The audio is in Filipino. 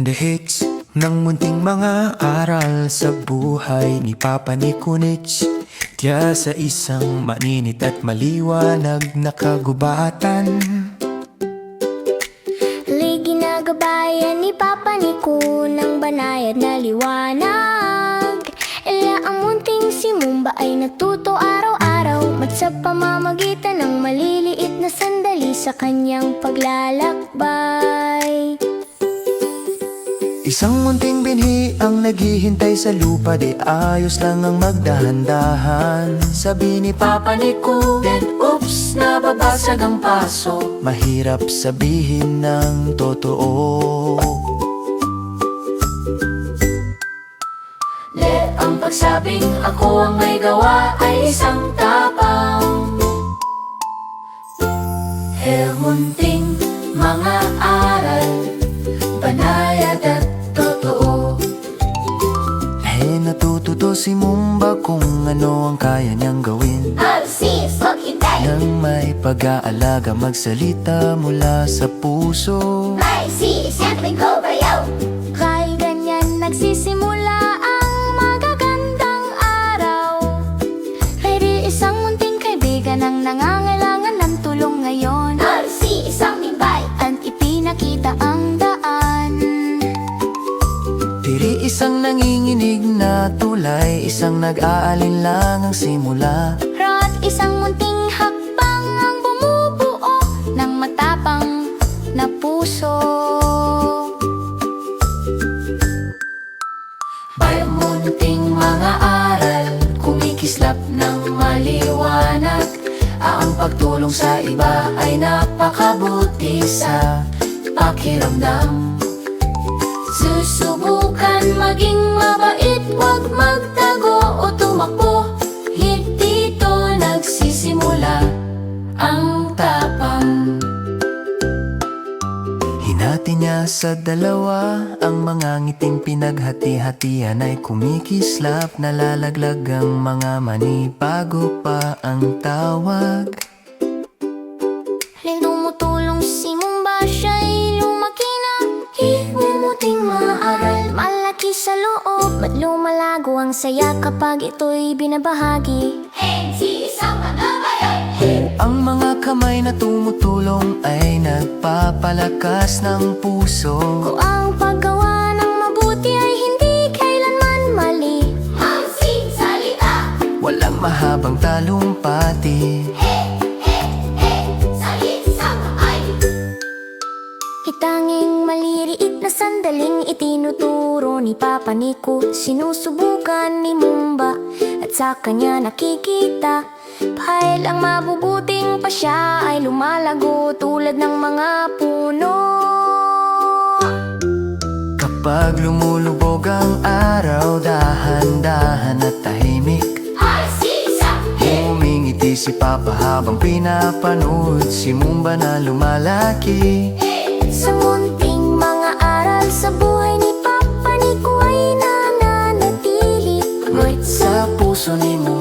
the hits ng munting mga aral sa buhay ni Papa Nikunich. Tiya sa isang maninit at maliwanag na kagubatan. Ginagabayan ni Papa Niku ng banayad na liwanag. Ela ang munting si Mumba ay natuto araw-araw, mat sa pamamagitan ng maliliit na sandali sa kanyang paglalakbay. Isang munting binhi ang naghihintay sa lupa, di ayos lang ang magdahan-dahan. Sabi ni Papa Niku, then oops, nababasag ang paso. Mahirap sabihin ng totoo. Let ang pagsabing ako ang may gawa ay isang tapang. Munting mga aral, banayad at natututo si Mumba kung ano ang kaya niyang gawin. Sis, maghintay! Nang may pag-aalaga, magsalita mula sa puso. Ay, sis, siyempre go bayaw! Kay ganyan nagsisimula ang magagandang araw. May isang munting kaibigan ang nangangailangan ng tulong ngayon. Sis, isang mimbay! At ipinakita ang daan. Tiri isang nanginginig na tulay, isang nag-aalinlangang simula. At isang munting hakbang ang bumubuo ng matapang na puso. May munting mga aral, kumikislap ng maliwanag. Ang pagtulong sa iba ay napakabuti sa pakiramdam. Susubukan maging mabait, huwag magtago o tumakbo. Dito nagsisimula ang tapang. Hinati niya sa dalawa, ang mga ngiting pinaghati-hatian ay kumikislap. Nalalaglag ang mga mani bago pa ang tawag. Tumutulong si Mumba, siya'y lumaki na himuting maaral. Malaki sa loob at lumalago ang saya kapag ito'y binabahagi. Ang mga kamay na tumutulong ay nagpapalakas ng puso. Kung ang paggawa ng mabuti ay hindi kailanman mali. Mansing salita, Walang mahabang talumpati. Itanging maliliit na sandaling itinuturo ni Papa Niku. Sinusubukan ni Mumba at sa kanya nakikita. Dahil ang mabubuting pa siya ay lumalago tulad ng mga puno. Kapag lumulubog ang araw, dahan-dahan at tahimik, humingiti si Papa habang pinapanood si Mumba na lumalaki. Sa munting mga aral sa buhay ni Papa Niku ay nananatili. Ngunit sa puso ni Mumba